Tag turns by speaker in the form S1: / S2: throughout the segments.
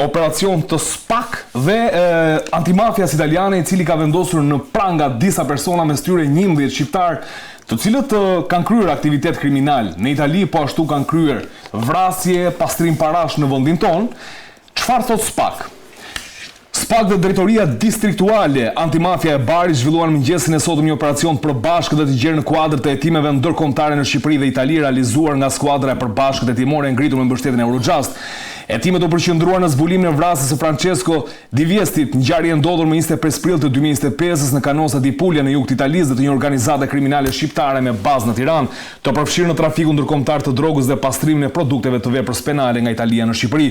S1: Operacion të SPAK dhe antimafias italiane i cili ka vendosur në pranga disa persona mes tyre 11 shqiptar të cilët kanë kryer aktivitet kriminal në Itali, po ashtu kanë kryer vrasje, pastrim parash në vendin ton. Çfarë thot SPAK? SPAK dhe Drejtoria Distriktuale Antimafia e Barit zhvilluan mëngjesin e sotëm një operacion përbashkët dhe të gjerë në kuadër të hetimeve ndërkombëtare në Shqipëri dhe Itali realizuar nga skuadra e përbashkët hetimore e ngritur me mbështetjen e Eurojust. Hetimet u përqendruan në zbulimin e vrasjes së Francesco Di Viestit, ngjarje ndodhur më 25 prill të 2025 në Canosa di Puglia në jug të Italisë dhe të një organizate kriminale shqiptare me bazë në Tiranë, të përfshirë në trafikun ndërkombëtar të drogës dhe pastrimin e produkteve të veprës penale nga Italia në Shqipëri.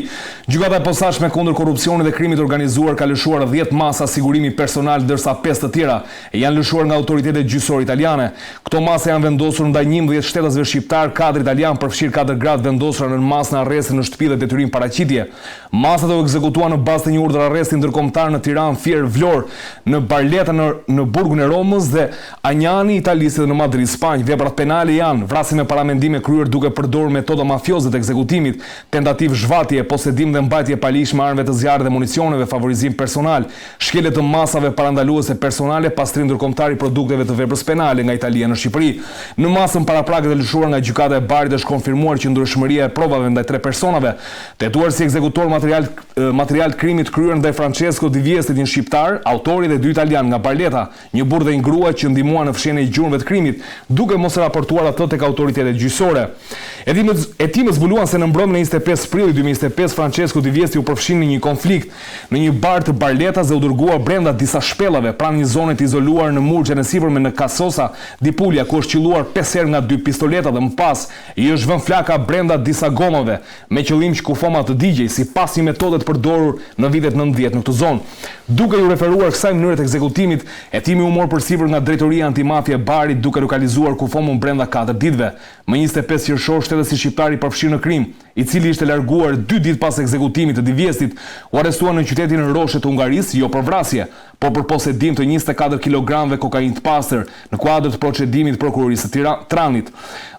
S1: Gjykata e posaçme kundër korrupsionit dhe krimit organizuar ka lëshuar 10 masa sigurimi personal, ndërsa 5 të tjera janë lëshuar nga autoritetet gjyqësore italiane. Këto masa janë vendosur ndaj 11 shtetasve shqiptar, 4 italian, përfshirë 4 gratë vendosura në masë në arrest në shtëpi dhe detyrim paraqitje. Masat u ekzekutuan në bazë të një urdhër arresti ndërkombëtar në Tiranë, Fier, Vlorë, në Barletta në burgun e Romës dhe Anjani, Italisë dhe në Madrid, Spanjë. Veprat penale janë vrasje me paramendime kryer duke përdorur metoda mafioze të ekzekutimit, tentativë zhvatje, posedim dhe mbajtje palishme armëve të zjarrit dhe municioneve, favorizim personal, shkelje të masave parandaluese personale, pastrim ndërkombëtar i produkteve të veprës penale nga Italia në Shqipëri. Në masën paraprake të lëshuar nga gjykata e Barit është konfirmuar qëndrueshmëria e provave ndaj 3 personave, tetuar si ekzekutor material krimit kryer ndaj Francesco Di Viestit, një shqiptar, autori dhe 2 italian nga Barletta, një burrë dhe një grua që ndihmuan në fshehjen e gjurmëve të krimit, duke mos raportuar ato tek autoritetet gjyqësore. Hetimet zbuluan se në mbrëmjen e 25 prillit 2025 Francesco Di Viesti u përfshin në një konflikt në një bar të Barlettas dhe u dërguar brenda disa shpellave pranë një zone të izoluar në murgjën e sipërme në Canosa di Puglia, ku është qelluar 5 herë nga 2 pistoleta dhe më pas i është vënë flaka brenda disa gomave me qëllim që kufoma të digjej, sipas një metode të përdorur në vitet 90 në këtë zonë. Duke ju referuar kësaj mënyre të ekzekutimit, hetimi u mor përsipër nga Drejtoria Antimafia e Barit duke lokalizuar kufomën brenda 4 ditëve. Më 25 qershor shtetësi shqiptar i përfshirë në krim, i cili ishte larguar 2 ditë pas ekzekutimit të Di Viestit, u arrestuan në qytetin Roshe të Hungarisë, jo për vrasje, por për posedim të 24 kg kokainë të pastër në kuadër të procedimit prokurorisë së Tiranit.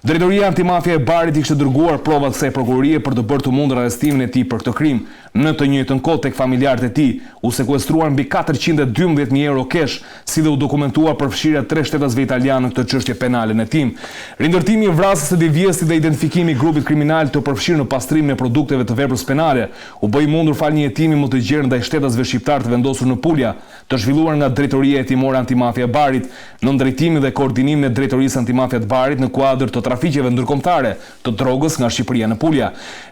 S1: Drejtoria Antimafia e Barit i kishte dërguar provat kësaj prokurorie për të bërë të mundur arrestimin e tij për këtë krim. Në të njëjtën kohë tek familjarët e tij u sekuestruan mbi 412.000 euro kesh, si dhe u dokumentuar përfshirja 3 shtetasve italianë në këtë çështje penale në tim. Rindërtimi i vrasjes së Di Viestit dhe identifikimi i grupit kriminal të përfshirë në pastrimin e produkteve të veprës penale u bë mundur fal një hetimi më të gjerë ndaj shtetasve shqiptar të vendosur në Puglia, të zhvilluar nga Drejtoria Hetimore Antimafia e Barit, në ndërtimin dhe koordinimin e Drejtorisë Antimafia të Barit në kuadër të trafiqeve ndërkombëtare të drogës nga Shqipëria në Puglia.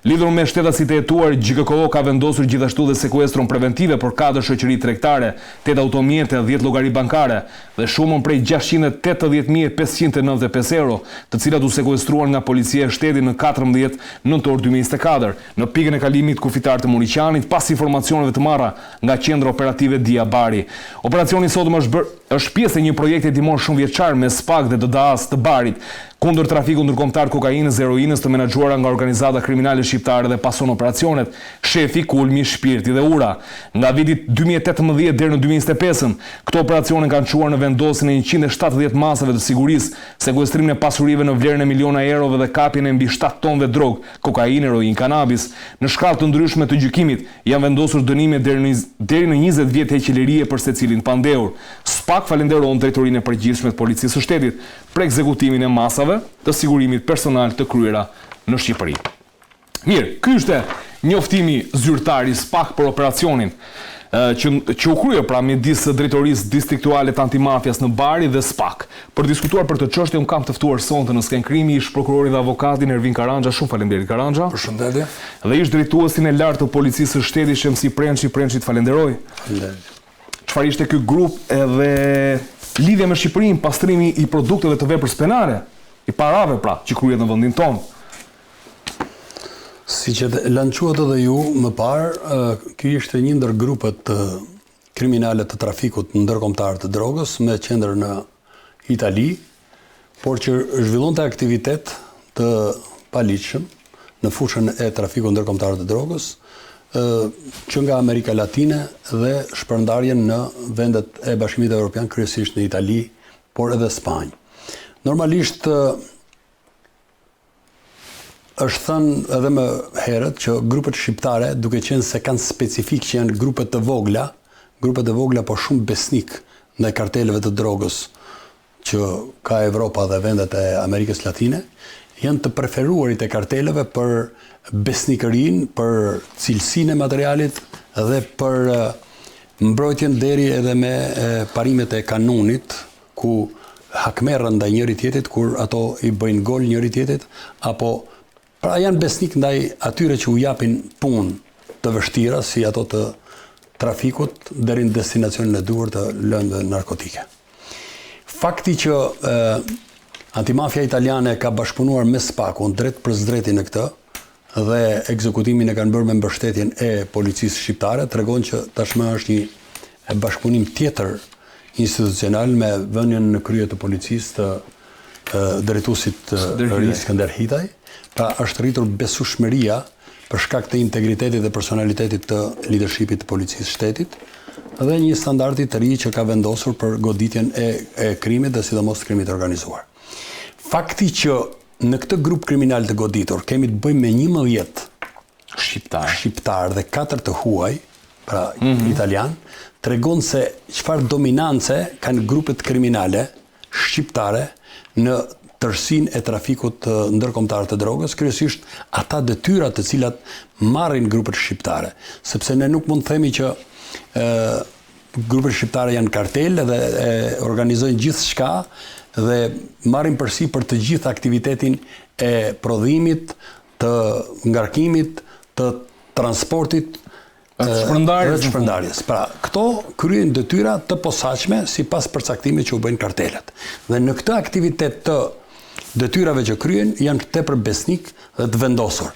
S1: Lidhur me shtetasit e hetuar, GKO ka vendosur gjithashtu dhe sekuestron preventive për 4 shoqëri tregtare, 8 automjete, 10 llogari bankare dhe shumën prej 680.595 euro, të cilat u sekuestruan nga policia e shtetit në 14 nëntor 2024 në pikën e kalimit kufitar të Muriqanit pas informacioneve të marra nga qendra operative Dia Bari. Operacioni sotëm është pjesë e një projekti hetimor shumëvjeçar me SPAK dhe DDA-s të Barit kundër trafikut ndërkombëtar kokainës dhe heroinës të menaxhuara nga organizata kriminale shqiptare dhe pason operacionet Shefi, Kulmi, Shpirti dhe Ura. Nga viti 2018 deri në 2025, këto operacione kanë çuar në vendosjen e 170 masave të sigurisë, sekuestrimin e pasurive në vlerën e miliona eurove dhe kapjen e mbi 7 tonëve drog, kokainë, heroinë, kanabis. Në shkallë të ndryshme të gjykimit janë vendosur dënime deri në 20 vjet heqëlerie për secilin pandehur. SPAK falenderon Drejtorinë e Përgjithshme të Policisë së Shtetit për ekzekutimin e masave të sigurimit personal të kryera në Shqipëri. Mirë, ky është njoftimi zyrtar i SPAK për operacionin që u krye pra midis Drejtorisë Distriktuale të Antimafias në Bari dhe SPAK. Për diskutuar për të çështje, unë kam të ftuar sonte në skenë krimi ish prokurori dhe avokati Ervin Karanja. Shumë faleminderit Karanja.
S2: Përshëndetje.
S1: Dhe ish drejtuesin e lartë të Policisë së Shtetit Shemsi Prençi, të falenderoj. Çfarë ishte ky grup edhe lidhje me Shqipërinë, pastrimi i produkteve të veprës penale, i parave pra, që kryhet në vendin tonë?
S2: Si që lançuat edhe ju më parë, ky ishte një ndër grupet kriminale të trafikut ndërkombëtar të drogës me qendër në Itali, por që zhvillonte aktivitet të paligjshëm në fushën e trafikut ndërkombëtar të drogës, që nga Amerika Latine dhe shpërndarjen në vendet e Bashkimit Evropian, kryesisht në Itali, por edhe Spanjë. Normalisht është thënë edhe më herët që grupet shqiptare, duke qenë se kanë specifik që janë grupet të vogla po shumë besnik ndaj karteleve të drogës që ka Evropa dhe vendet e Amerikës Latine, janë të preferuarit e karteleve për besnikërinë, për cilësinë e materialit dhe për mbrojtjen deri edhe me parimet e kanunit, ku hakmerrën ndaj njëri tjetrit, kur ato i bëjnë gol njëri tjetrit, apo pra janë besnik ndaj atyre që u japin punë të vështira, si ato të trafikut, deri në destinacionin e duhur të lëndëve narkotike. Fakti që antimafia italiane ka bashkëpunuar me SPAK-un drejt për drejti në këtë, dhe ekzekutimin e kanë bërë me mbështetjen e policisë shqiptare, tregon që tashmë është një bashkëpunim tjetër institucional me vënien në krye të policisë të drejtuesit Skënder Hitaj. Pra është rritur besueshmëria për shkak të integritetit dhe personalitetit të leadershipit të policisë shtetit dhe një standardi të ri që ka vendosur për goditjen e krimit dhe sidomos krimit organizuar. Fakti që në këtë grup kriminal të goditur kemi të bëjmë me 11 shqiptar dhe 4 të huaj, pra italian, tregon se çfarë dominance kanë grupet kriminale shqiptare në tërësinë e trafikut ndërkombëtar të drogës, kryesisht ata detyra të cilat marrin grupet shqiptare, sepse ne nuk mund të themi që grupet shqiptare janë kartel dhe organizojnë gjithçka dhe marrin përsi për të gjithë aktivitetin e prodhimit, të ngarkimit, të transportit, të shpërndarjes. Pra, këto kryejnë detyra të posaçme sipas përcaktimit që u bëjnë kartelet. Dhe në këtë aktivitet të detyrave që kryen janë tepër besnik dhe të vendosur.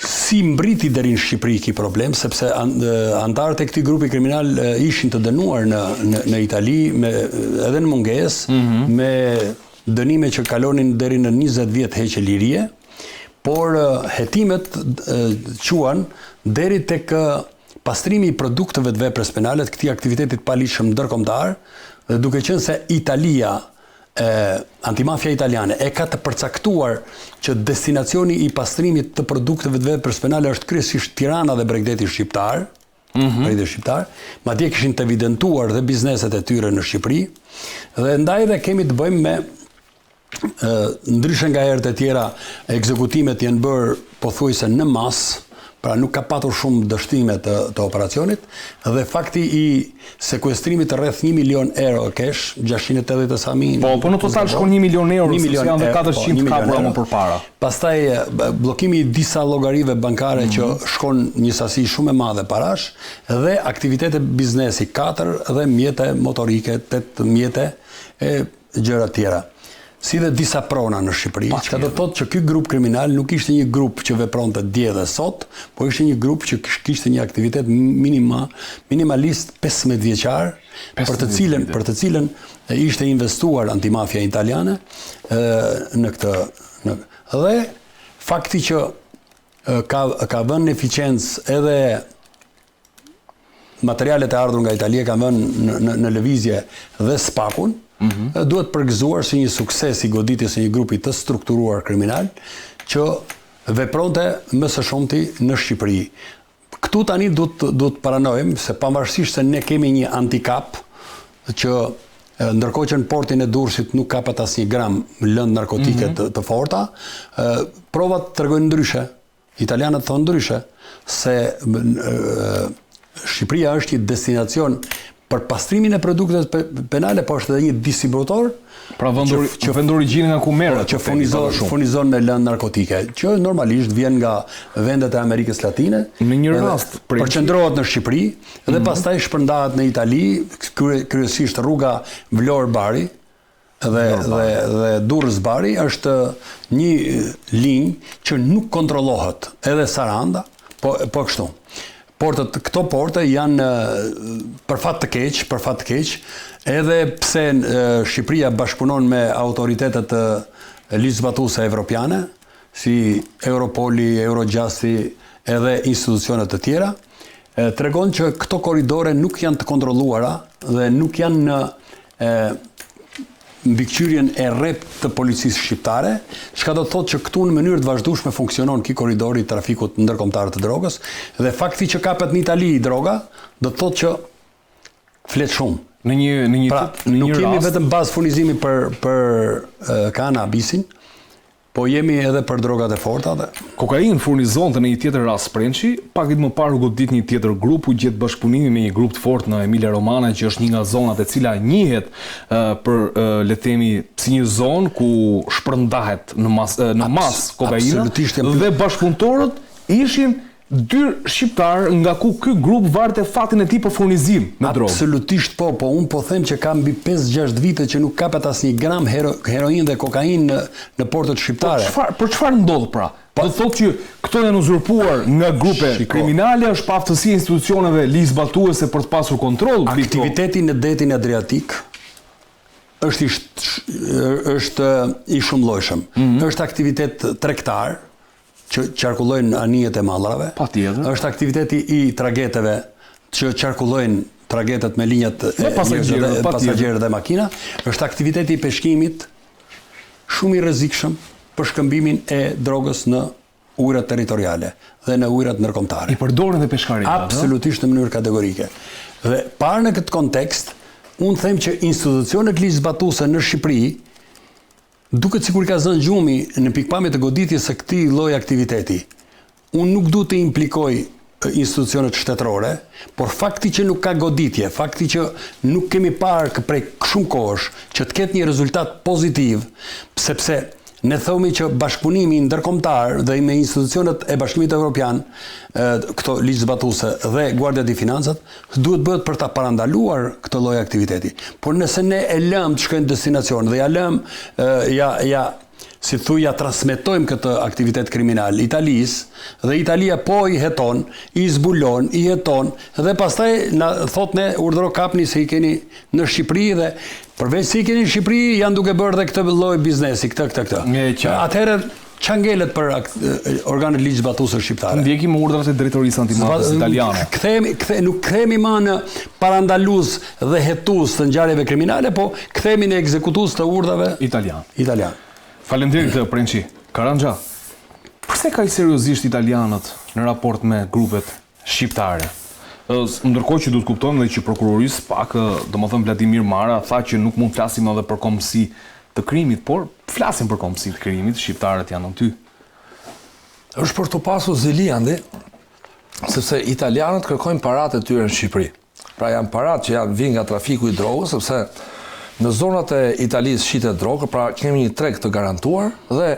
S2: Si mbriti deri në Shqipëri ki problem, sepse antarët e këtij grupi kriminal ishin të dënuar në Itali, edhe në mungesë, me dënime që kalonin deri në 20 vjet heqje lirie, por hetimet quan deri tek pastrimi i produkteve të veprës penale të këtij aktivitetit paligjshëm ndërkombëtar, dhe duke qenë se Italia, antimafia italiane e ka të përcaktuar që destinacioni i pastrimit të produkteve të veprës penale është kryesisht Tirana dhe Bregdeti shqiptar, madje kishin të evidentuar dhe bizneset e tyre në Shqipëri, dhe ndaj dhe kemi të bëjmë me ndryshe nga herët e tjera, ekzekutimet janë bërë pothuajse në masë, pra nuk ka patur shumë dështime të operacionit, dhe fakti i sekuestrimit rreth 1 milion euro cash, 680 sa mijë.
S1: Po në total shkon 1 milion euro, sepse janë dhe 400 kapura më përpara.
S2: Pastaj bllokimi i disa llogarive bankare që shkon një sasi shumë e madhe parash, dhe aktivitete biznesi 4 dhe mjete motorike, 8 mjete e gjëra tjera. Si dhe disa prona në Shqipëri, që do të thotë që ky grup kriminal nuk ishte një grup që vepronte dje dhe sot, po ishte një grup që kishte një aktivitet minimalist 15 vjeçar, për të cilën ishte investuar antimafia italiane në këtë. Dhe fakti që ka vënë eficiencë edhe materialet e ardhur nga Italia kanë vënë në lëvizje dhe SPAK-un, duhet përgëzuar si një sukses i goditjes së një grupi të strukturuar kriminal që vepronte më së shumti në Shqipëri. Këtu tani duhet paranojmë se pavarësisht se ne kemi një antikap që ndërkohë që në portin e Durrësit nuk kapet asnjë gram lëndë narkotike të forta, provat tregojnë ndryshe. Italianët thonë ndryshe se Shqipëria është një destinacion për pastrimin e produkteve penale, po është edhe një distributor,
S1: pra vend origjine nga ku merret,
S2: që furnizon me lëndë narkotike, që normalisht vjen nga vendet e Amerikës Latine,
S1: në një rast
S2: përqendrohet në Shqipëri dhe pastaj shpërndahet në Itali, kryesisht rruga Vlorë-Bari dhe Durrës-Bari është një linjë që nuk kontrollohet, edhe Saranda, po kështu. Këto porte janë për fat të keq, edhe pse Shqipëria bashkëpunon me autoritetet ligjzbatuese evropiane, si Europoli, Eurojusti edhe institucionet të tjera, tregon që këto korridore nuk janë të kontrolluara dhe nuk janë mbikëqyrjen e rrep të policisë shqiptare, çka do të thotë që këtu në mënyrë të vazhdueshme funksionon ky korridor i trafikut ndërkombëtar të drogës dhe fakti që kapet në Itali droga do të thotë që flet shumë.
S1: Në një
S2: pra, nuk kemi vetëm bazë furnizimi për kanabisin, po jemi edhe për drogat e forta dhe
S1: kokainë furnizonte në një tjetër rast Prençi, pak ditë më parë u godit një tjetër grup, u gjet bashkëpunimi me një grup të fortë në Emilia Romana, që është një nga zonat e cila njihet për le të themi si një zonë ku shpërndahet në mas kokaina dhe bashkëpunëtorët ishin dy shqiptar nga ku ky grup varte fatin e tij për furnizim me drogë.
S2: Absolutisht po, unë po them që ka mbi 5-6 vite që nuk kapet asnjë gram heroin dhe kokainë në portet shqiptare.
S1: Për çfarë ndodh pra? Do të thotë që këto janë uzurpuar nga grupe kriminale, është pa aftësi e institucioneve ligjzbatuese për të pasur kontroll.
S2: Aktiviteti në detin Adriatik është i shumëllojshëm. Është aktivitet tregtar që qarkullojnë anijet e mallrave.
S1: Patjetër.
S2: Është aktiviteti i trageteve që qarkullojnë tragetet me linjat e pasagjerë dhe makina. Është aktiviteti i peshkimit shumë i rrezikshëm për shkëmbimin e drogës në ujërat territoriale dhe në ujërat ndërkombëtare.
S1: I përdoren dhe peshkarit.
S2: Absolutisht në mënyrë kategorike. Dhe parë në këtë kontekst, unë them që institucionet ligjzbatuese në Shqipëri duket sikur ka zënë gjumi në pikpamje të goditjes së këtij lloji aktiviteti. Unë nuk du të implikoj institucionet shtetërore, por fakti që nuk ka goditje, fakti që nuk kemi parë prej shumë kohësh që të ketë një rezultat pozitiv, sepse ne thomi që bashkëpunimi ndërkombëtar dhe me institucionet e Bashkimit Evropian, këto ligjzbatuese dhe Guardia di Finanzat, duhet bëhet për ta parandaluar këtë lloj aktiviteti. Por nëse ne e lëm të shkojnë në destinacion dhe ja lëm si thuja transmetojmë këtë aktivitet kriminal Italisë dhe Italia po i heton, i zbulon, i heton dhe pastaj na thot ne urdhëro kapni se i keni në Shqipëri dhe përveç se i keni në Shqipëri janë duke bërë dhe këtë lloj biznesi, këtë. Atëherë ç'a ngelet për organet ligjzbatuese shqiptare?
S1: Ndjekim urdhrat e drejtorisë antimafisë italiane.
S2: Nuk kthehemi më në parandalues dhe hetues të ngjarjeve kriminale, po kthehemi në ekzekutues të urdhave italian.
S1: Faleminderit Prençi. Karanxha, pse kaq seriozisht italianët në raport me grupet shqiptare? Ndërkohë që duhet kuptojmë dhe që prokurorisë pak, domethënë Vladimir Mara tha që nuk mund të flasim edhe për kombësi të krimit, por flasim për kombësi të krimit, shqiptarët janë në ty.
S3: Është për të pasur zili andi, sepse italianët kërkojnë paratë e tyre në Shqipëri. Pra janë paratë që vinë nga trafiku i drogës, sepse në zonat e Italisë shitet drogë, pra kemi një treg të garantuar dhe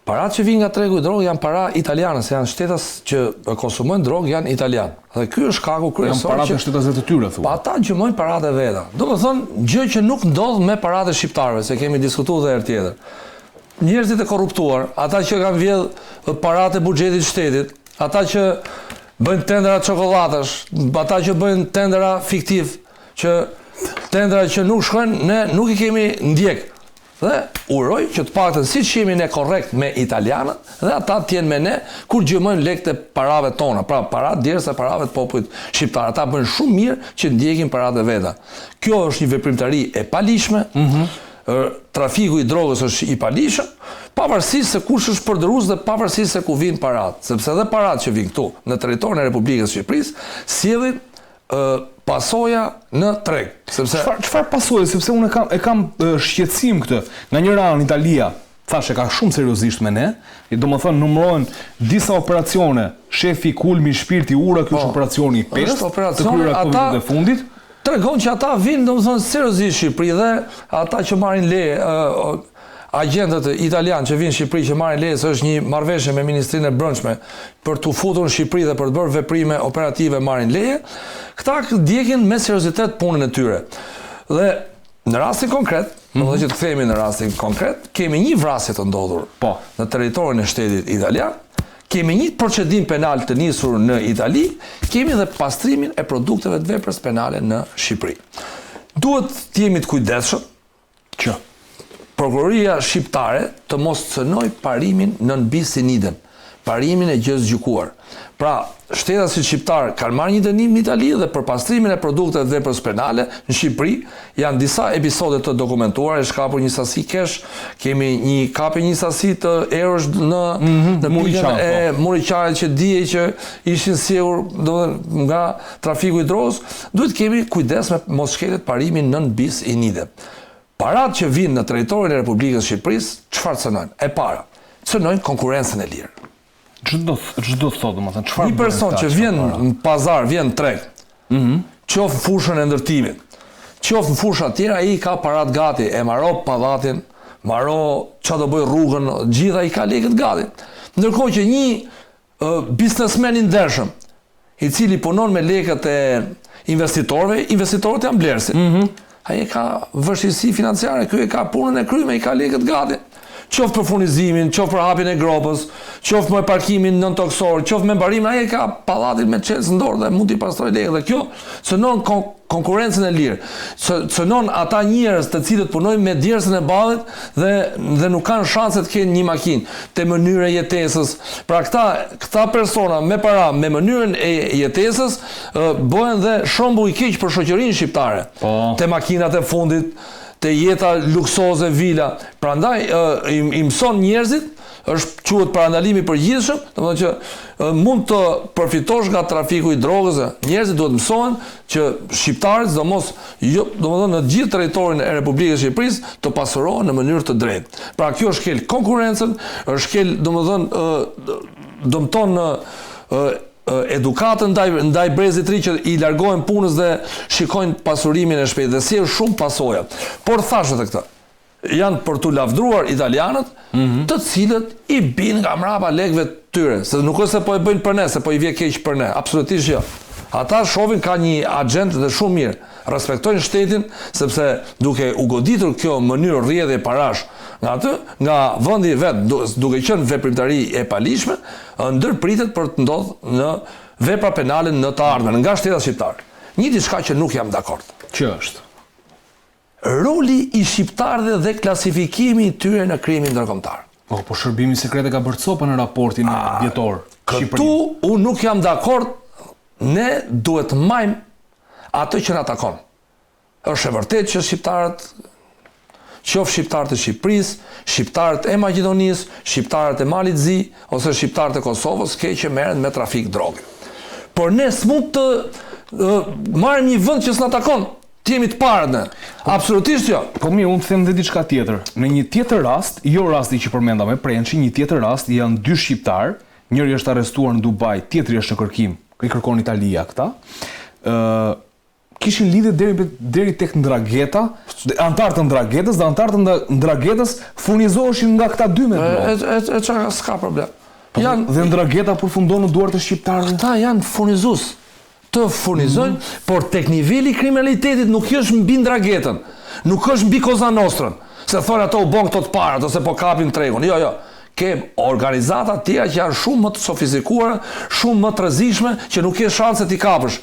S3: paratë që vinë nga tregu i drogë janë para italiane, se janë shtetas që konsumojnë drogë janë italianë. Dhe ky është shkaku kryesor.
S1: Janë paratë shtetas të tyre, thua.
S3: Pa ata gjymojnë paratë e veta. Domethënë gjë që nuk ndodh me paratë shqiptarëve, se kemi diskutuar edhe herë tjetër. Njerëzit e korruptuar, ata që kanë vjedh paratë e buxhetit të shtetit, ata që bëjnë tendera çokollatash, ata që bëjnë tendera fiktiv, që tendera që nuk shkojnë, ne nuk i kemi ndjek. Dhe uroj që të paktën siç jemi ne korrekt me italianët dhe ata të jenë me ne kur gjymojnë lekët e parave tona, pra paratë derisa parave të popullit shqiptar. Ata bëjnë shumë mirë që ndjekin paratë e veta. Kjo është një veprimtari e palishme. Trafiku i drogës është i palishëm, pavarësisht se kush është përdorus dhe pavarësisht se ku vinë paratë, sepse edhe paratë që vinë këtu në territorin e Republikës së Shqipërisë sjellin pasoja në treg.
S1: Çfarë pasoje? Sepse unë e kam shqetësim këtë. Nga një anë Italia thashë ka shumë seriozisht me ne, domethënë numërohen disa operacione, shefi Kulmi, Shpirti, Ura, ky është operacioni i pestë, të kryer ata e fundit.
S3: Tregon që ata vinë domethënë seriozisht në Shqipëri dhe ata që marrin leje, agentët italianë që vinë në Shqipëri që marrin leje, është një marrëveshje me Ministrinë e Brendshme për të futur në Shqipëri dhe për të bërë veprime operative marrin leje, këta ndjekin me seriozitet punën e tyre. Dhe në rastin konkret, do që të kthehemi në rastin konkret, kemi një vrasje të ndodhur në territorin e shtetit italian, kemi një procedim penal të nisur në Itali, kemi dhe pastrimin e produkteve të veprës penale në Shqipëri. Duhet të jemi të kujdesshëm që Prokuroria shqiptare të mos cënoj parimin nën bis siniden. parimin e gjës gjykuar. Pra, shtetasit shqiptar kanë marrë një dënim në Itali dhe për pastrimin e produkteve dhe veprës penale në Shqipëri janë disa episode të dokumentuar, është kapur një sasi kesh, kemi një sasi të eurosh në pikën e muriqarit që dije që ishin sjegur nga trafiku i drogës, duhet kemi kujdes me mos shkelet parimin nën bis i nide. Parat që vinë në territorin e Republikës Shqipërisë, çfarë cënojnë? E para, cënojnë konkurrencën e lirë.
S1: Çdo thotë, domethënë, çfarë?
S3: Një person që vjen në pazar, vjen në treg, qoftë në fushën e ndërtimit, qoftë në fusha tjera, ai ka parat gati, e maro padatin, maro çfarë do bëj rrugën, gjitha i ka lekët gati. Ndërkohë që një biznesmen i ndershëm, i cili punon me lekët e investitorëve janë blerësi. Ai ka vështirësi financiare, ky e ka punën e kryme, i ka lekët gati. Qoftë për furnizimin, qoftë për hapjen e gropës, qoftë me parkimin nën toksor, qoftë me mbarimin, ai ka pallatin me çelës në dorë dhe mund t'i pastrojë lekët. Dhe kjo cënon konkurrencën e lirë. Cënon ata njerëz të cilët punojnë me djersën e ballit dhe nuk kanë shanse të kenë një makinë, te mënyra e jetesës. Pra këta persona me para, me mënyrën e jetesës, bëhen dhe shembull i keq për shoqërinë shqiptare. Te makinat e fundit, te jeta luksoze, vila. Prandaj i mëson njerëzit, është quhet parandalimi i përgjithshëm, domethënë që mund të përfitosh nga trafiku i drogës. Njerëzit duhet mësohen që shqiptarët, domethënë në gjithë territorin e Republikës së Shqipërisë, të pasurohen në mënyrë të drejtë. Pra kjo është shkel konkurrencën, është shkel dëmton edukatën ndaj brezit ri që i largohen punës dhe shikojnë pasurimin e shpejtë dhe sjell shumë pasoja. Por thashët e këtë, janë për t'u lavdruar italianët, të cilët i bin nga mrapa lekëve të tyre, se nuk është se po e bëjnë për ne, se po i vje keq për ne, absolutisht jo. Ata shohin ka një agent dhe shumë mirë, respektojnë shtetin, sepse duke u goditur kjo mënyrë rrjedhje parash nga vendi vet, duke qenë veprimtari e palishme, ndërpritet për të ndodhur në vepra penale në të ardhmen nga shteti shqiptar. Një diçka që nuk jam dakord.
S1: Që është?
S3: Roli i shqiptarëve dhe klasifikimi i tyre në krimin ndërkombëtar.
S1: Po shërbimi sekret e ka bërë copa në raportin vjetor.
S3: Këtu unë nuk jam dakord. Ne duhet të majmë atë që na takon. Është e vërtetë që shqiptarët, qoftë shqiptarët e Shqipërisë, shqiptarët e Maqedonisë, shqiptarët e Malit Zi, ose shqiptarët e Kosovës, që merren me trafik droge. Por ne s'mund të marrim një vend që s'na takon. Të jemi të parët ne. Absolutisht jo.
S1: Po mirë, unë të them dhe diçka tjetër. Në një tjetër rast, jo rasti që përmenda me Prençi, një tjetër rast janë dy shqiptar, njëri është arrestuar në Dubai, tjetri është në kërkim. I kërkon Italia këta, kishin lidhje deri tek ndrageta, antarët të ndragetës dhe antarët të ndragetës furnizoheshin nga këta dy me drogë.
S3: Çka s'ka problem.
S1: Dhe ndrageta përfundon në duart të shqiptarëve.
S3: Këta janë furnizues. Të furnizojnë, por tek niveli i kriminalitetit nuk është mbi ndragetën, nuk është mbi Koza Nostrën, se thonë ato u bën këto të parat ose po kapin tregun. Jo. Ke organizata tjera që janë shumë më të sofistikuara, shumë më të rrezikshme, që nuk ke shanse t'i kapësh.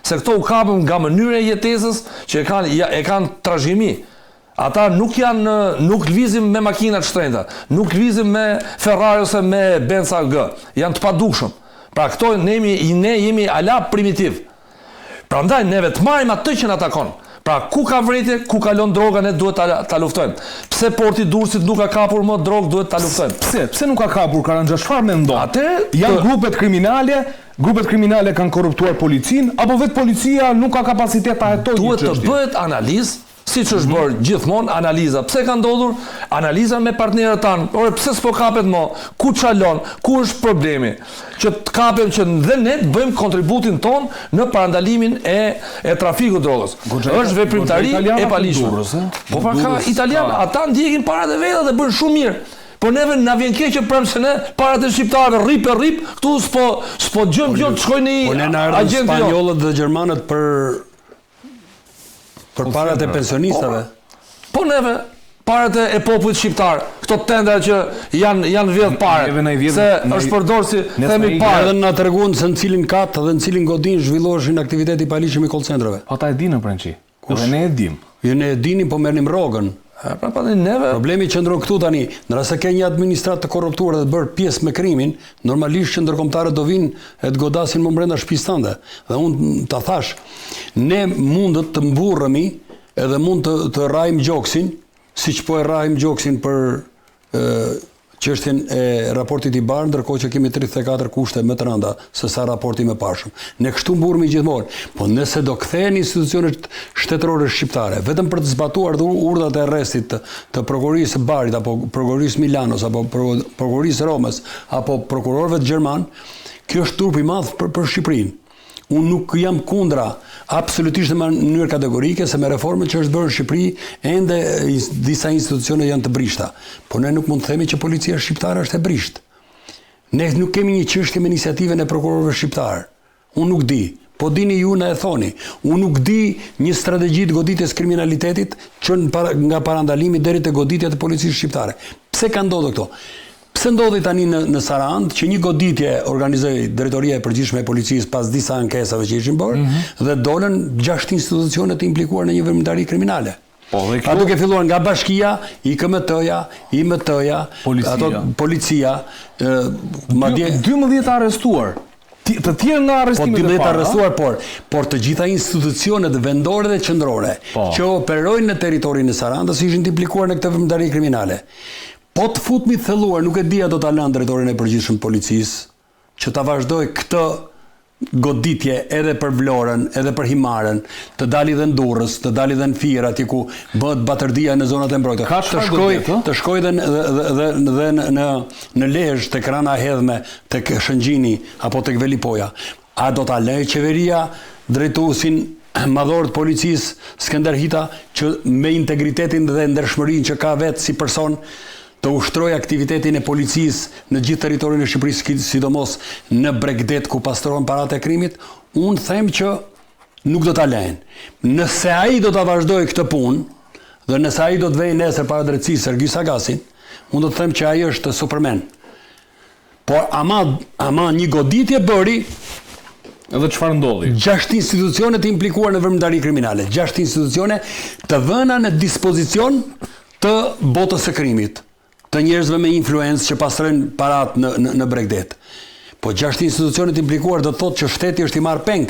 S3: Se këto u kapën nga mënyra e jetesës që e kanë trashëgimi. Ata nuk lvizin me makina të shtrenjta, nuk lvizin me Ferrari ose me Benz AG. Janë të padukshëm. Pra këto ne jemi ala primitiv. Prandaj neve të marrim atë që na takon. Pra ku ka vretje, ku kalon droga, ne duhet ta luftojmë. Pse porti Durrësit nuk ka kapur më drogë, duhet ta luftojmë. Pse nuk ka kapur Karanja, çfarë mendon? Janë grupet kriminale kanë korruptuar policinë, apo vetë policia nuk ka kapacitet ta hetojë këtë çështje? Duhet të bëhet analizë, siç është bërë gjithmonë analiza. Pse ka ndodhur? Analiza me partnerët tanë. Ore, pse s'po kapet më? Ku çalon? Ku është problemi? Që të kapem që dhe ne të bëjmë kontributin ton në parandalimin e trafikut drogës. Është veprimtari e palishme. Po pra ka italian, ata ndjekin parat e veta dhe bëjnë shumë mirë. Po neve na vjen keq që prandaj se ne parat e shqiptarëve rrip, këtu s'po gjëm gjë të shkojnë në agjentë
S2: spanjollët dhe gjermanët për parat e pensionistave.
S3: Po neve parat e popullit shqiptar, këto tendra që janë vjedh pare, se është përdorur si themi parë.
S2: Edhe na treguan se në cilin kat dhe në cilin godin zhvilloheshin aktiviteti i palishëm i call centrave.
S1: Ata e dinë Prençi. Dhe ne e dim.
S2: Jo ne e dinim, po merrnim rrogën. Problemi qëndron këtu tani, nëse ke një administrat të korruptuar dhe të bërë pjesë me krimin, normalisht që ndërkombëtarët do vinë e të godasin më brenda shtëpisë tënde. Dhe unë ta thash, ne mund të mburremi edhe mund të rrajmë gjoksin, siç po e rrajmë gjoksin për çështjen e raportit i barë, ndërkohë që kemi 34 kushte më të rënda se sa raporti më parshëm. Ne kështu mburremi gjithmonë. Po nëse do kthehen institucionet shtetërore shqiptare vetëm për të zbatuar urdhat e arrestit të prokurorisë së Barit apo prokurorisë Milanos apo prokurorisë Romës apo prokurorëve të gjerman, kjo është turp i madh për Shqipërinë. Unë nuk jam kundra absolutisht në mënyrë kategorike se me reformën që është bërë në Shqipëri ende disa institucione janë të brishta. Por ne nuk mund të themi që policia shqiptare është e brisht. Ne nuk kemi një çështje me iniciativën e prokurorëve shqiptar. Unë nuk di, po dini ju na e thoni. Unë nuk di një strategji të goditjes kriminalitetit që nga parandalimi deri te goditja e policisë shqiptare. Pse ka ndodhur këto? Pse ndodhi tani në Sarand që një goditje organizoi Drejtoria e Përgjithshme e Policisë pas disa ankesave që ishin bërë dhe dolën 6 institucione të implikuar në një veprimtari kriminale. Ato duke filluar nga bashkia, IKMT-ja, IMT-ja, policia, madje
S1: 12 arrestuar. Të tjerë nga arrestimet e para.
S2: 12 arrestuar, por të gjitha institucionet vendore dhe qendrore që operojnë në territorin e Sarandës ishin të implikuar në këtë veprimtari kriminale. Po të futmi thelluar, nuk e dia do ta lënë drejtorin e përgjithshëm të policisë që ta vazhdoj këtë goditje edhe për Vlorën, edhe për Himarën, të dali dhe në Durrës, të dali dhe në Fier, aty ku bëhet batërdia në zonat e mbrojtura. Të shkoj dhe në Lezhë, tek Rana e Hedhme, tek Shëngjini apo tek Velipoja. A do ta lejë qeveria drejtuesin madhor të policisë Skënder Hita që me integritetin dhe ndershmërinë që ka vetë si person të ushtroj aktivitetin e policisë në gjithë territorin e Shqipërisë, sidomos në Bregdet ku pastrohen paratë e krimit, unë them që nuk do ta lejnë. Nëse ai do ta vazhdojë këtë punë dhe nëse ai do të vejë nesër para drejtësisë Sergj Sagasin, unë do të them që ai është Superman. Por ama një goditje bëri.
S1: Edhe çfarë ndodhi?
S2: 6 institucione të implikuar në veprimtari kriminale, 6 institucione të vëna në dispozicion të botës së krimit, të njerëzve me influencë që pastrojnë parat në Bregdet. Po 6 institucione të implikuar do të thotë që shteti është i marrë peng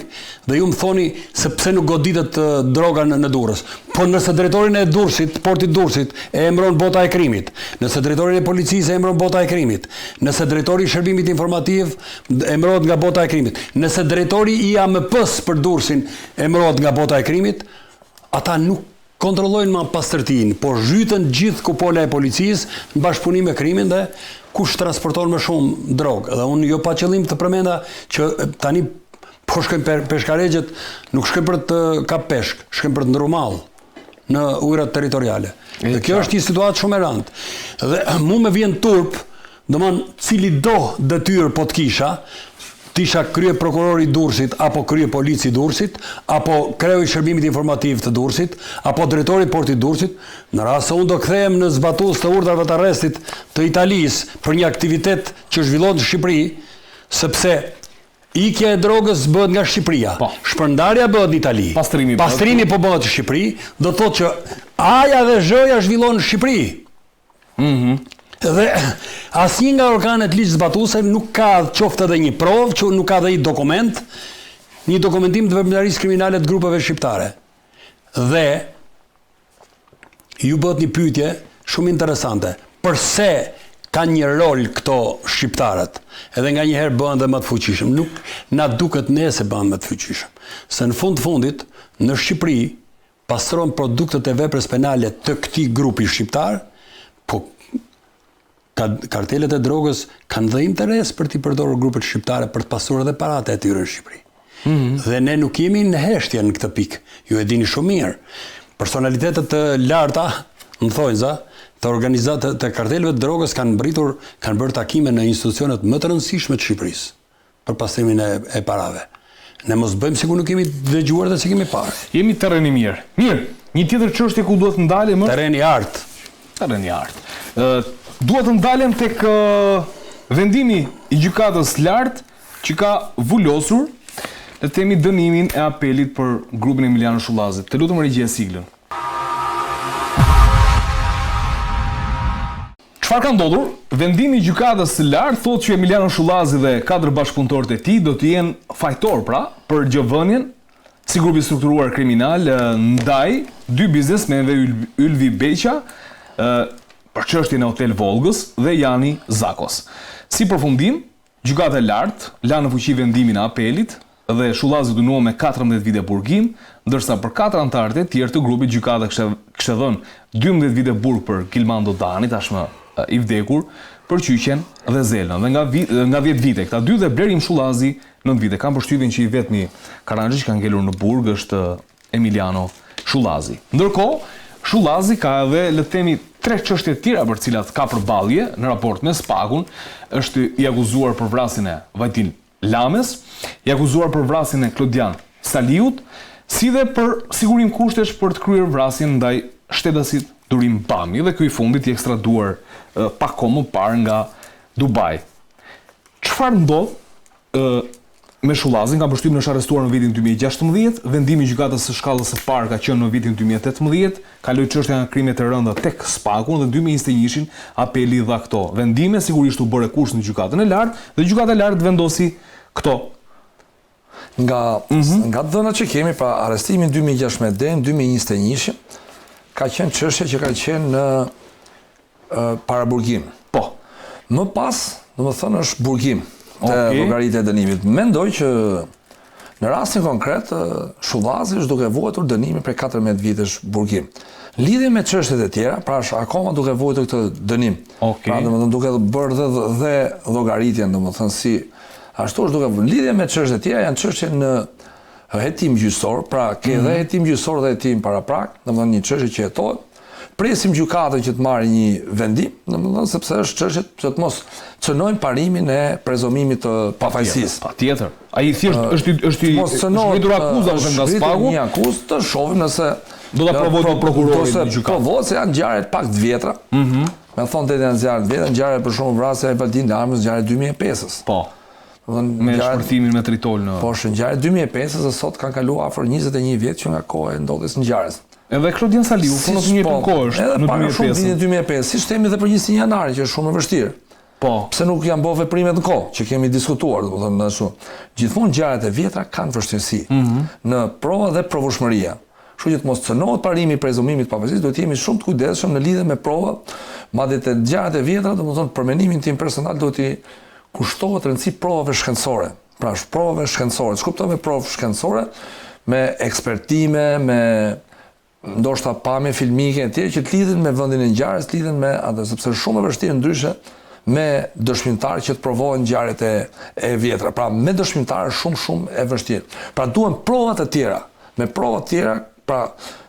S2: dhe ju më thoni se pse nuk goditet droga në Durrës. Po nëse drejtorin e Durrësit, portit Durrësit e emëron bota e krimit, nëse drejtorin e policisë e emëron bota e krimit, nëse drejtori i shërbimit informativ emërohet nga bota e krimit, nëse drejtori i AMP-s për Durrësin emërohet nga bota e krimit, ata nuk kontrollojnë ma pastërtinë, por zhytën gjithë kupola e policisë në bashkëpunim me krimin dhe kush transporton më shumë drogë. Dhe unë jo pa qëllim të përmenda që tani po shkojnë peshkaregjet, nuk shkojnë për të kap peshk, shkojnë për të ndru mall në ujërat territoriale. Dhe kjo është një situatë shumë e rëndë. Dhe mu me vjen turp, domthon cili do detyrë po të kisha, tisha krye prokurori i Durrësit, apo krye polici i Durrësit, apo kreu i shërbimit informativ të Durrësit, apo drejtori i portit Durrësit, në rast se unë do kthehem në zbatues të urdhrave të arrestit të Italisë për një aktivitet që zhvillohet në Shqipëri, sepse ikja e drogës bëhet nga Shqipëria, shpërndarja bëhet në Itali, pastrimi po bëhet në Shqipëri, do të thotë që A-ja dhe Z-ja zhvillohen në Shqipëri. Dhe asnjë nga organet ligj zbatuese nuk ka qoftë edhe një provë, që nuk ka edhe një dokument, një dokumentim të veprimtarisë kriminale të grupeve shqiptare. Dhe ju bëhet një pyetje shumë interesante. Përse kanë një rol këto shqiptarët? Edhe nganjëherë bëhen dhe më të fuqishëm. Nuk na duket ne se bëhen më të fuqishëm. Se në fundit në Shqipëri pastrohen produktet e veprës penale të këtij grupi shqiptar, po kartelet e drogës kanë dhe interes për t'i përdorur grupet shqiptare për të pastruar edhe paratë e tyre në Shqipëri. Dhe ne nuk jemi në heshtje në këtë pikë. Ju e dini shumë mirë. Personalitetet të larta, në thonjza, të organizatë të karteleve të drogës kanë bërë takime në institucionet më të rëndësishme të Shqipërisë për pastrimin e parave. Ne mos bëjmë sikur nuk kemi dëgjuar dhe se kemi parë.
S1: Jemi terreni mirë. Mirë, një tjetër çështje ku duhet ndalem është
S2: terreni art.
S1: Terreni art. Duhet të ndalem tek vendimi i gjykatës lartë që ka vullosur le të themi dënimin e apelit për grupin Emiliano Shullazit. Të lutem regjia siglën. Çfarë ka ndodhur? Vendimi i gjykatës së lartë thotë që Emiliano Shullazi dhe 4 bashkëpunëtorët e tij do të jenë fajtor pra për gjëvënien si grupi strukturuar kriminal ndaj 2 biznesmenëve Ylvi Beqa për çështjen e Hotel Volgës dhe Jani Zakos. Si përfundim, gjykata e lartë la në fuqi vendimin e apelit dhe Shullazi dënuar me 14 vite burgim, ndërsa për 4 anëtarët e tjerë të grupit gjykata kishte dhënë 12 vite burg për Gilmando Dani, tashmë i vdekur, për qyqen dhe zelën. Dhe nga 10 vite, këta dy dhe Blerim Shullazi 9 vite. Kam përshtypjen që i vetmi Karanxhi që ka ngelur në burg është Emiliano Shullazi. Ndërkohë, Shullazi ka edhe le të themi 3 çështje të tjera për të cilat ka përballje në raport me Spakun, është i akuzuar për vrasjen e Vajtin Lames, i akuzuar për vrasjen e Klodian Saliut, si dhe për sigurim kushtesh për të kryer vrasjen ndaj shtetasit Durim Bami, dhe ky i fundit i ekstraduar pak kohë më parë nga Dubai. Çfarë ndodh me Shullazin? Ka përshtypjen është arrestuar në vitin 2016, vendimi i gjykatës së shkallës së parë ka qenë në vitin 2018, kaloi çështja nga krimet e rënda tek Spaku dhe 2021 apeli dha këto vendime, sigurisht u bëre kurs në gjykatën e lartë dhe gjykata e lartë vendosi këto.
S3: Nga dhënat që kemi, pra arrestimin 2016 deri në 2021 ka qenë çështje që ka qenë në paraburgim.
S1: Po.
S3: Më pas, domethënë është burgim të llogaritja e dënimit. Mendoj që në rastin konkret Shullazi është duke vuajtur dënimin për 14 vitesh burgim. Lidhje me çështjet e tjera, pra është akoma duke vuajtur këtë dënim. Pra domethënë duke bërë dhe llogaritjen, domethënë si ashtu është duke lidhje me çështjet e tjera, janë çështje në hetim gjyqësor, pra ke dhe hetim gjyqësor dhe hetim paraprak, domethënë një çështje që hetohet. Presim gjykatën që të marrë një vendim, domethënë sepse është çështje që të mos cënojnë parimin e prezumimit të pafajësisë.
S1: Patjetër. Ai thjesht është shkruar akuza nga Spaku.
S3: Një akuzë të shohim nëse
S1: do ta provojë prokurori në gjykatë.
S3: Provohet se janë ngjarje pak të vjetra. Me thonë të janë ngjarje të vjetra, ngjarje për shembull vrasja e Valdin Lamës, ngjarje 2005-s.
S1: Po. Me shpërthimin me tritol në.
S3: Po, ngjarje 2005-s dhe sot kanë kaluar afër 21 vjet që nga koha e ndodhjes ngjarjes.
S1: Edhe Klodian Saliu, po në të njëjtën kohë është në 2005.
S3: Edhe 2005, si shtemi dhe për 21 janari, që është shumë e vështirë.
S1: Po.
S3: Pse nuk janë bërë veprimet në kohë, që kemi diskutuar, domethënë ashtu. Gjithmonë ngjarjet e vjetra kanë vështirësi në prova dhe provueshmëria. Kështu që të mos cënohet parimi i prezumimit të pafajësisë, duhet të jemi shumë të kujdesshëm në lidhje me prova, madje të ngjarjet e vjetra, domethënë për mendimin tim personal duhet të kushtohet rëndësi provave shkencore. Pra, provave shkencore. Ç'kupton me provë shkencore? Me ekspertime, me ndoshta pamje filmike e tjerë që të lidhen me vendin e ngjarjes, lidhen me atë, sepse është shumë e vështirë ndryshe me dëshmitar që të provojnë ngjarjet e vjetra. Pra me dëshmitar është shumë e vështirë. Pra duhen prova të tjera. Me prova të tjera, pra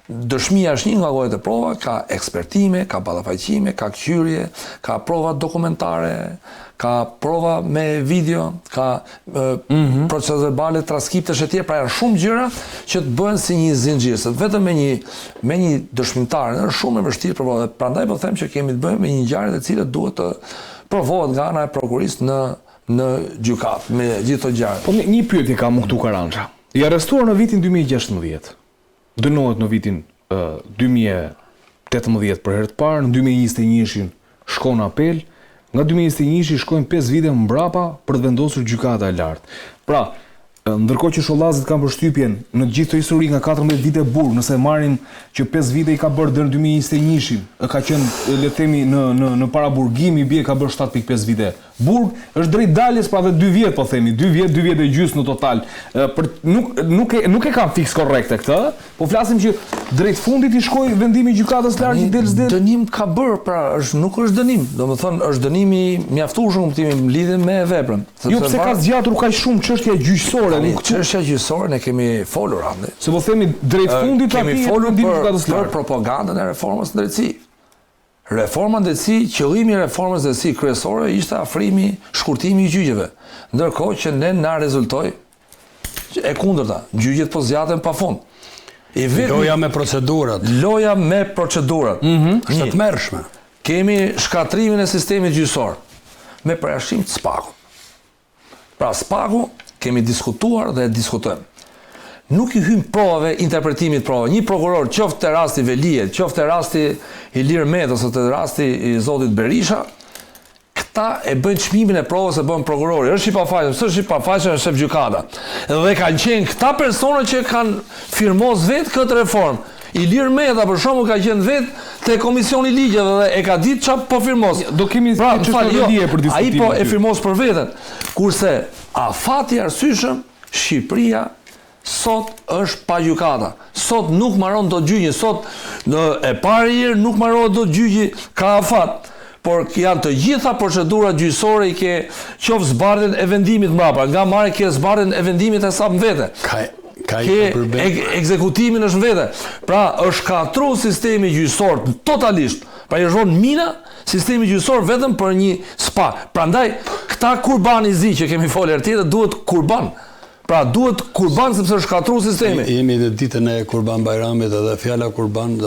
S3: dëshmia është një nga llojet e prova, ka ekspertime, ka ballafaqime, ka kthyrje, ka prova dokumentare, ka prova me video, ka procesa verbale, transkriptesh e tjera, pra janë shumë gjëra që të bëhen si një zinxhir. Se vetëm me një dëshmitar është shumë e vështirë provoj. Prandaj po them që kemi të bëjmë me një ngjarje të cilët duhet të provohet nga ana e prokurisë në gjykatë me gjithë këto ngjarje.
S1: Po një pyetje kam këtu Karanxha. I arrestuar në vitin 2016. Dënohet në vitin 2018 për herë të parë, në 2021 shkon në apel, nga 2021 shkojnë 5 vite mbrapa për të vendosur gjykata e lartë. Pra, ndërkohë që Shullazit kanë përshtypjen në gjithë histori nga 14 vite burg, nëse marrim që 5 vite i ka bërë deri në 2021, ka qenë le të themi në paraburgim i bie ka bërë 7.5 vite burg, është drejt daljes pra dhe 2 vjet po themi, 2 vjet e gjysmë në total. Nuk e kam fiks korrekte këtë, po flasim që drejt fundit i shkoi vendimi i gjykatës lartë i Delzdet.
S3: Dënim ka bërë, pra nuk është dënim. Domethënë është dënimi mjaftueshëm kuptimin lidhje me veprën.
S1: Jo pse ka zgjatur kaq shumë çështja gjyqësore.
S3: Çështja gjyqësore ne kemi folur ande.
S1: Se po themi drejt fundit
S3: kemi folur për propagandën e reformës në drejtësi. Reforma në drejtësi, qëllimi i reformës në drejtësi kryesore ishte afrimi, shkurtimi i gjyqeve. Ndërkohë që ne na rezultoi e kundërta, gjyqet po zgjaten pafund.
S2: Loja me procedurat.
S3: Loja me procedurat.
S2: Është të mërshme.
S3: Kemi shkatrimin e sistemit gjyqësor me përjashtim të Spakut. Pra Spaku kemi diskutuar dhe diskutojmë. nuk i hyn provave, interpretimit provave. Një prokuror, qoftë te rasti Veliet, qoftë te rasti Ilir Meta, ose te rasti i zotit Berisha, këta e bëjnë çmimin e provës e bën prokurori. Është i pafajshëm, s'është i pafajshëm, është shef gjykata. Dhe kanë qenë këta persona që kanë firmos vetë këtë reformë. Ilir Meta për shkakun ka qenë vetë te komisioni i ligjeve dhe e ka ditë çfarë po firmos.
S1: Do kemi çfarë për diskutim.
S3: Ai po e firmos për veten. Kurse afati arsyeshëm, Shqipëria sot është pa gjykata. Sot nuk marron dot gjyqi, sot në e parë herë nuk marrohet dot gjyqi, ka afat. Por janë të gjitha procedurat gjyqësore i ke qoftë zbardhjen e vendimit mbrapa, nga marrë ke zbardhjen e vendimit e sa në vete. Ekzekutimin është në vete. Pra është katru sistemi gjyqësor totalisht. Pra i zhvon mina sistemi gjyqësor vetëm për një spa. Prandaj këta kurban i zi që kemi folur tjetër duhet kurban. Pra duhet kurban sepse është katru sistemi.
S2: Jemi në ditën e Kurban Bajramit edhe fjala kurban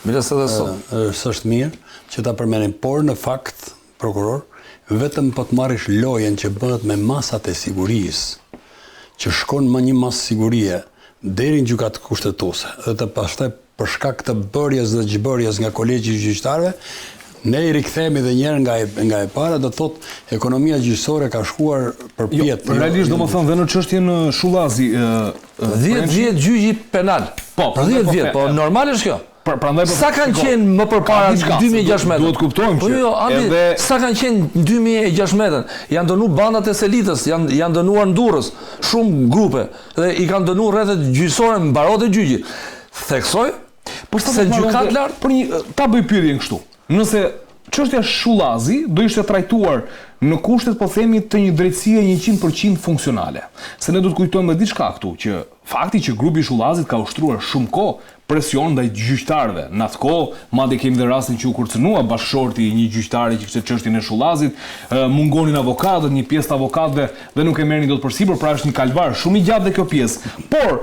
S2: është mirë që ta përmenim, por në fakt, prokuror, vetëm po të marrish lojën që bëhet me masat e sigurisë, që shkon më një masë sigurie deri në gjykatë kushtetuese, dhe të pastaj për shkak të bërjes dhe gjbërjes nga kolegji i gjyqtarëve, ne i rikthehemi edhe një herë nga e para, do të thotë ekonomia gjyqësore ka shkuar përpjet.
S1: Realisht domethënë dhe në çështjen Shullazi,
S3: 10 vjet gjyqi penal.
S1: Po,
S3: 10 vjet, po normal është kjo. Sa kanë qenë më përpara 2016?
S1: Duhet kuptojmë që
S3: sa kanë qenë 2016? Janë dënuar bandat e Selitës, janë dënuar në Durrës, shumë grupe dhe i kanë dënuar rrethet gjyqësore mbarote gjyqi. Theksoj, se në gjykat lart
S1: për një ta bëj pyetjen kështu. Nëse çështja Shullazi do ishte trajtuar në kushtet, po themi, të një drejtësie 100% funksionale. Se ne do të kujtojmë edhe diçka këtu, që fakti që grupi i Shullazit ka ushtruar shumë kohë presion ndaj gjyqtarëve. Në atë kohë, madje kemi dhe rastin që u kërcënua bashkëshorti i një gjyqtari që kishte çështjen e Shullazit, mungonin avokatët, një pjesë të avokatëve dhe nuk e merrnin dot përsipër, pra është një kalvar shumë i gjatë dhe kjo pjesë. Por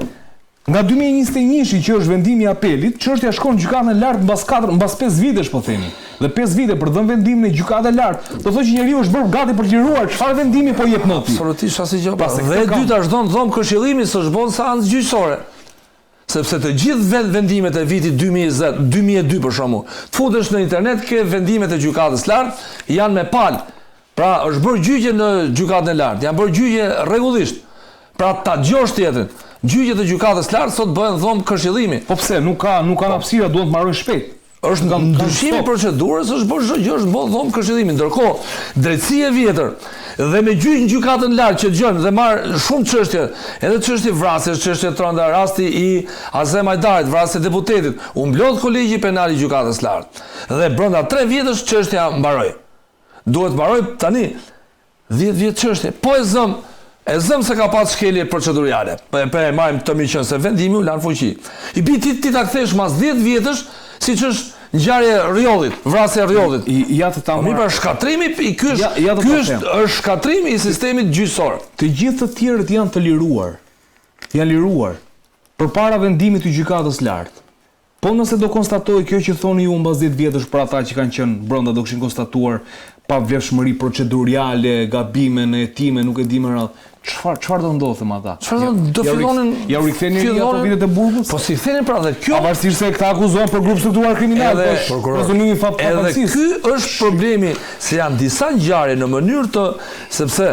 S1: nga 2021 që është vendimi i apelit, çështja shkon në gjykatën e lartë mbas 5 vitesh, po themi. Dhe 5 vite për dhënë vendimin e gjykatës e lartë, do thotë që njeriu është bërë gati për të liruar, çfarë vendimi po jep noti?
S3: Absolutisht asgjë. Dhe e dyta është dhënë këshillimi së zhbon seancë gjyqësore. Sepse të gjithë vendimet e vitit 2020, 2002 për shkakun, futesh në internet ke vendimet e gjykatës lartë janë me palë. Pra është bërë gjyqje në gjykatën e lartë, janë bërë gjyqje rregullisht. Pra ta dëgjosh tjetrin. Gjyqjet e gjykatës lartë sot bëhen dhomë këshillimi.
S1: Po pse nuk kanë hapësira, duhet të marrojnë shpejt.
S3: Është nga ndryshimi i procedurës, është bërë çdo gjë, është bërë dhomë këshillimi. Ndërkohë, drejtësia e vjetër dhe me gjyq në gjykatën lartë që dëgjon dhe marr shumë çështje, edhe çështje vrasjes, çështje tronda, rasti i Azem Ajdarit, vrasja e deputetit, u mblodh kolegji penal i gjykatës lartë. Dhe brenda 3 vjetësh çështja mbaroi. Duhet mbaroj tani 10 vjet çështje. Po e zëm se ka pas shkelje procedurale. E marrim të mirë se vendimi u lan fuqi. I bi ti ta kthesh mas 10 vjetësh, siç është ngjarje Rriollit, vrasja e Rriollit.
S1: Ja të ta
S3: marr. Pra shkatrimi ky është shkatrimi i sistemit gjyqësor.
S1: Të gjithë të tjerët janë të liruar. Janë liruar përpara vendimit të gjykatës lartë. Po nëse do konstatoj kjo që thoni ju mbas 10 vjetësh për ata që kanë qenë brenda do kishin konstatuar pavlefshmëri procedurale, gabime në hetime, nuk e di më radh. Çfarë do ndodhte me ata?
S3: Çfarë do fillonin?
S1: Ja u rikthenin ato vitet e burgut?
S3: Po si kthenin pra dhe kjo
S1: pavarësisht se këta akuzohen për grup struktural kriminal, prezumimi
S3: edhe ky është problemi se janë disa ngjarje në mënyrë të sepse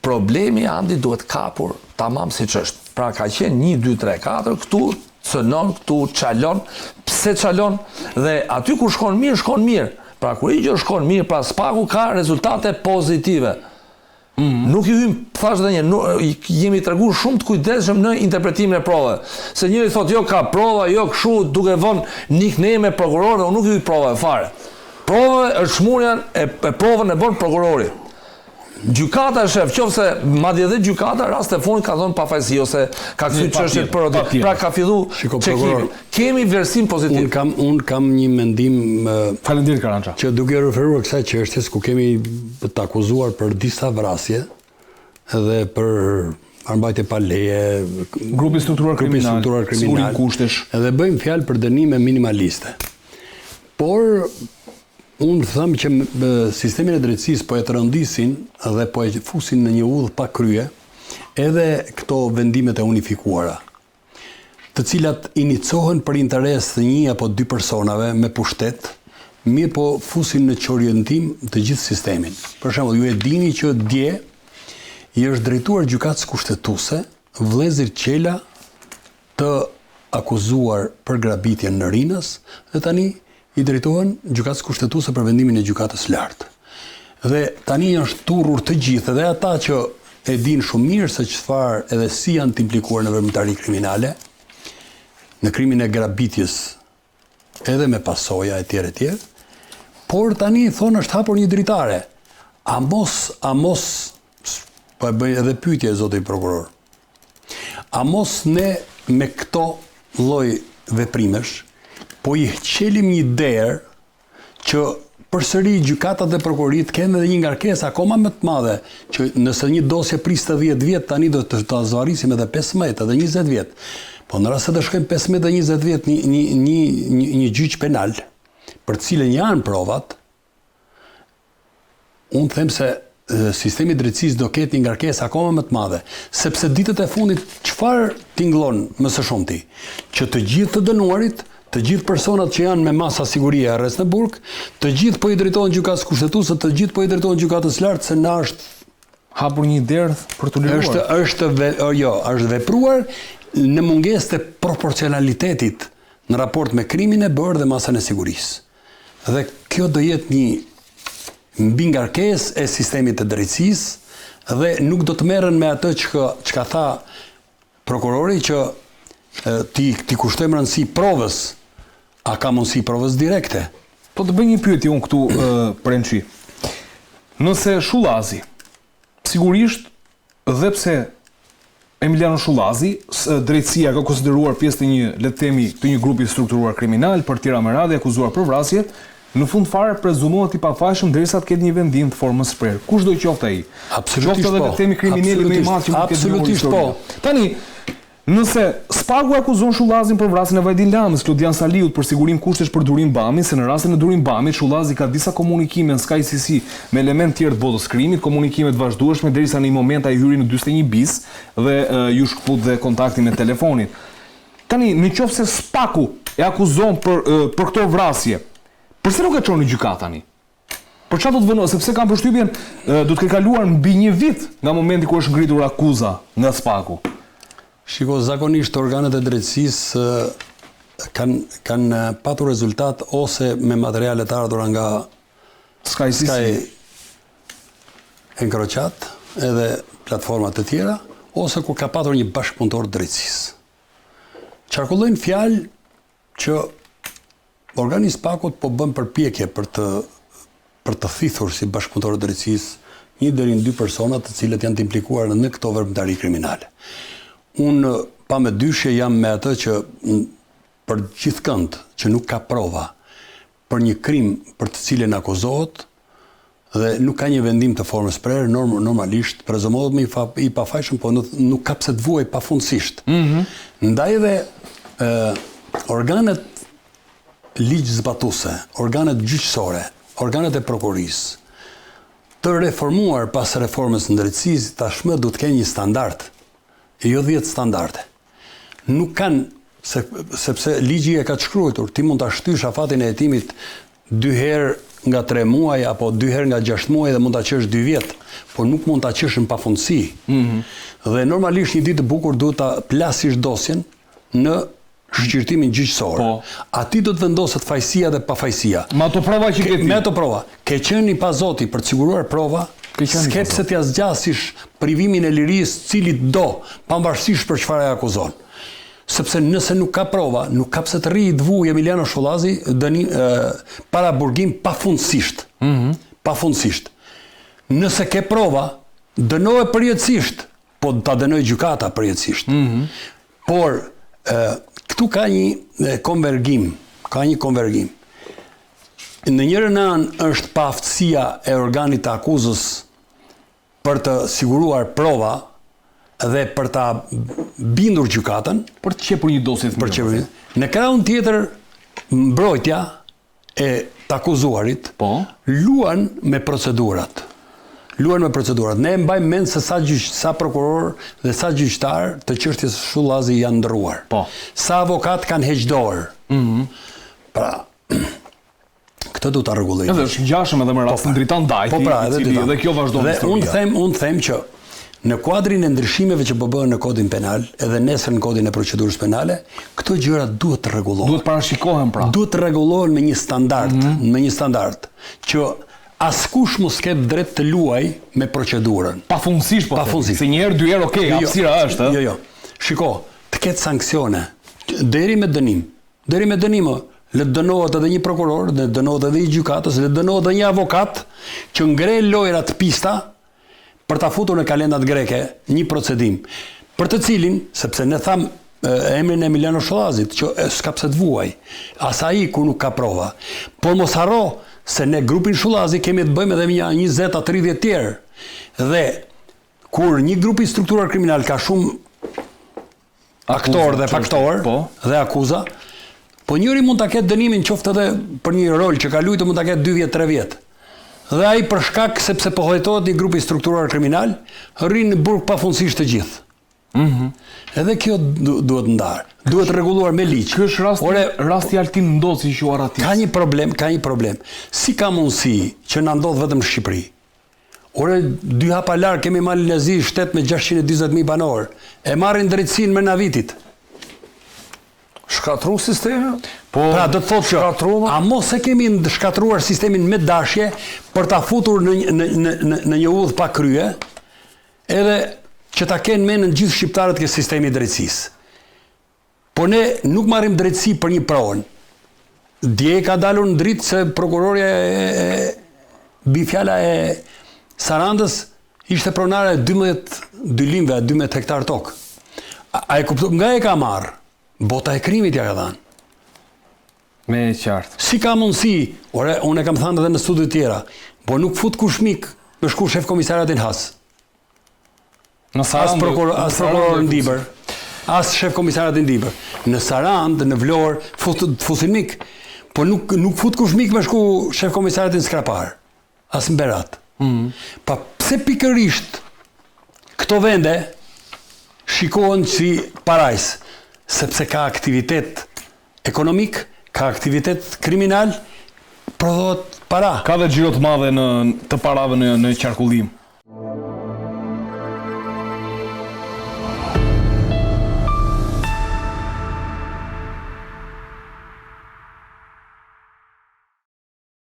S3: problemi andi duhet kapur tamam siç është. Pra ka qenë 1 2 3 4 këtu cënon, këtu çalon, pse çalon dhe aty kur shkon mirë. Pra kur i gjë shkon mirë, pra spaku ka rezultate pozitive. Nuk i hym, thash edhe jemi treguar shumë të kujdesshëm në interpretimin e provave. Se njëri thotë jo ka prova, jo kështu duke vënë nikneme prokurorë, unë nuk i hyj prova fare. Prova është shmurja e provën e bën prokurori. Gjykata e shef, qofse madje edhe gjykata rast e fundit ka thënë pafajësi ose ka kthyr çështjet për atë. Pra ka filluar çekimi. Kemi vlerësim pozitiv.
S2: Un kam një mendim,
S1: faleminderit Karança,
S2: që duke referuar kësaj çështjes ku kemi të akuzuar për disa vrasje edhe për armbajtje pa leje,
S1: grupi struktural kriminal, siguri kushtesh.
S2: Edhe bëjmë fjalë për dënime minimaliste. Por unë thëmë që sistemin e drejtësisë po e të rëndisin dhe po e fusin në një udhë pa krye, edhe këto vendimet e unifikuara, të cilat inicohen për interes të një apo dy personave me pushtet, mirë po fusin në çorientim të gjithë sistemin. Për shembull, ju e dini që dje i është drejtuar gjykatës kushtetuese vëllezër Qela të akuzuar për grabitjen në Rinës dhe tani i drejtohen gjykatës kushtetuese për vendimin e gjykatës lartë. Dhe tani janë shturur të gjithë, edhe ata që e dinë shumë mirë se çfarë edhe si janë të implikuar në veprimtari kriminale, në krimin e grabitjes edhe me pasoja e tjerë, por tani thonë është hapur një dritare. A mos, po e bëj edhe pyetje zoti prokuror, a mos ne me këto lloj veprimesh, po i qelim një derë që përsëri gjykatat dhe prokurorit kanë edhe një ngarkesë akoma më të madhe, që nëse një dosje priste 10 vjet, tani do të zvarrisim edhe 15 edhe 20 vjet. Po në rast se të shkojmë 15 dhe 20 vjet një gjyq penal, për cilën janë provat, unë them se sistemi i drejtësisë do ketë një ngarkesë akoma më të madhe, sepse ditët e fundit çfarë tingëllon më së shumti? Që të gjithë të dënuarit, të gjithë personat që janë me masa sigurie arrest në burg, të gjithë po i drejtohen gjykatës kushtetuese, të gjithë po i drejtohen gjykatës lartë, se na është
S1: hapur një derdh për të liruar.
S2: Është vepruar në mungesë të proporcionalitetit në raport me krimin e bërë dhe masën e sigurisë. Dhe kjo do jetë një mbingarkesë e sistemit të drejtësisë dhe nuk do të merren me atë çka tha prokurori që ti kushtojmë rëndësi provës, a ka mundësi provës direkte.
S1: Po të bëj një pyetje unë këtu Prençi. Nëse Shullazi, sigurisht dhe pse Emiliano Shullazi, drejtësia ka konsideruar pjesë të një, le të themi, të një grupi strukturuar kriminal për tira me radhë, akuzuar për vrasje, në fund fare prezumohet i pafajshëm derisa të ketë një vendim të formës prerë. Kush do qoftë ai?
S2: Absolutisht po.
S1: Qoftë edhe themi kriminali më i madh që mund të ketë.
S2: Absolutisht po.
S1: Tani, nëse Spagu akuzon Shullazin për vrasjen e Vajdin Lamës, Klodian Saliut për sigurim kushtesh për Durim Bami, se në rastin e Durim Bamit Shullazi ka disa komunikime në Sky CC me element tjerë të botës krimit, komunikime të vazhdueshme derisa në një moment ai hyri në 41 bis dhe ju shkput dhe kontakti me telefonin. Tani, nëse Spaku e akuzon për këto vrasje, përse nuk e çon në gjykatë tani? Për çfarë do të vënë, sepse kanë përshtypjen do të ketë kaluar mbi një vit nga momenti kur është ngritur akuza nga Spaku.
S2: Shiko, zakonisht organet e drejtësisë kanë patur rezultat ose me materiale të ardhura nga
S1: Sky
S2: Encrochat edhe platformat të tjera, ose kur ka patur një bashkëpunëtor drejtësisë. Qarkullojnë fjalë që organi Spakut po bën përpjekje për të thithur si bashkëpunëtor drejtësisë 1 deri në 2 persona të cilët janë të implikuar në këto veprimtari kriminale. Unë pa me dyshje jam me atë që për gjithëkënd që nuk ka prova për një krim për të cilën akuzohet dhe nuk ka një vendim të formës prerë, normalisht prezumohet me i pafajshëm, po nuk ka pse të vuaj pafundësisht. Ndaj dhe organet ligjzbatuese, organet gjyqësore, organet e prokurisë të reformuar pas reformës në drejtësisë tashmë duhet të kenë një standard, jo 10 standarde. Nuk kanë, sepse ligji e ka të shkruar, ti mund ta shtysh afatin e hetimit 2 herë nga 3 muaj apo 2 herë nga 6 muaj dhe mund ta qesh 2 vjet, por nuk mund ta qesh në pafundësi. Dhe normalisht një ditë e bukur duhet ta plasësh dosjen në shqyrtimin gjyqësor. A ti do të vendoset fajësia dhe pafajësia.
S1: Me ato prova që ke ti.
S2: Me ato prova. Ke qenë pa zoti për të siguruar prova, s'ke pse t'ia zgjasish privimin e lirisë cilit do, pavarësisht për çfarë e akuzon. Sepse nëse nuk ka prova, nuk ka pse të rrijë të vuj Emiliano Shullazi para burgim pafundësisht. Pafundësisht. Nëse ke prova, dënoje përjetësisht, po ta dënoj gjykata përjetësisht. Por këtu ka një konvergim, Në njërin anë është paaftësia e organit të akuzës për të siguruar prova dhe për ta bindur gjykatën,
S1: për të qepur një dosje të mirë.
S2: Në krahun tjetër, mbrojtja e të akuzuarit luan me procedurat, luajnë me procedurat. Ne mbajmë mend se sa prokuror dhe sa gjyqtar të çështjes Shullazi janë ndërruar.
S1: Po.
S2: Sa avokat kanë heq dorë. Pra, këtë du ta rregullojmë.
S1: Edhe është ngjashëm edhe me rastin Dritan Dajti,
S2: Po pra,
S1: i cili edhe kjo vazhdon
S2: Dhe
S1: historia.
S2: unë them që në kuadrin e ndryshimeve që po bëhen në kodin penal, edhe nesër në kodin e procedurës penale, këto gjëra duhet të rregullohen.
S1: Duhet parashikohen pra.
S2: Duhet të rregullohen me një standard, që askush mos ketë drejt të luaj me procedurën.
S1: Pafundësisht po.
S2: Pafundësisht.
S1: Se një herë, dy herë, okay, hapësira është, ë.
S2: Jo. Shiko, të ketë sanksione deri me dënim. Deri me dënim, le të dënohet edhe një prokuror, le të dënohet edhe një gjykatës, le të dënohet edhe një avokat që ngre lojrat pista për ta futur në kalendat greke një procedim, për të cilin, sepse ne tham emrin e Emiliano Shullazit, që s'ka pse të vuaj, as ai ku nuk ka prova. Por mos harro se ne grupin Shullazi kemi të bëjmë edhe me një 20-30 tjerë. Dhe kur një grup i strukturar kriminal ka shumë aktor dhe faktor dhe akuza, po njëri mund ta ketë dënimin qoftë edhe për një rol që ka luajtur mund ta ketë 2 vjet, 3 vjet. Dhe ai për shkak sepse po hojtohet një grup i strukturar kriminal, rrin në burg pafundësisht të gjithë. Edhe kjo duhet ndarë, duhet rregulluar me ligj.
S1: Ky është rasti Altin Ndoci që u arratis.
S2: Ka një problem. Si ka mundësi që na ndodh vetëm në Shqipëri? Ore, 2 hapa larg kemi Malezi, shtet me 620.000 banor. E marrin drejtësinë me navitit.
S3: Shkatru sistemi?
S2: Pra, do të thotë që a mos e kemi shkatruar sistemin me dashje për ta futur në një udhë pa krye, edhe që ta kenë menën gjithë shqiptarët ke sistemi i drejtësisë. Po ne nuk marrim drejtësi për një pronë. Dje ka dalur në dritë se prokurorja bifjala e Sarandës ishte pronare 12 limve, 12 hektar tokë. A e kuptu, nga e ka marrë? Bota e krimit ja ka dhanë.
S1: Me qartë.
S2: Si ka mundësi, unë e kam thënë edhe në studiu tjera, por nuk fut kush mik me shku shef komisariatin Has. As prokuror në Dibër, as shef komisariatin Dibër. Në Sarandë, në Vlorë, fusin mik, por nuk fut kush mik me shku shef komisariatin Skrapar, as në Berat. Pa pse pikërisht këto vende shikohen si parajs, sepse ka aktivitet ekonomik, ka aktivitet kriminal, prodhohet para.
S1: Ka dhe xhiro të madhe të parave në qarkullim.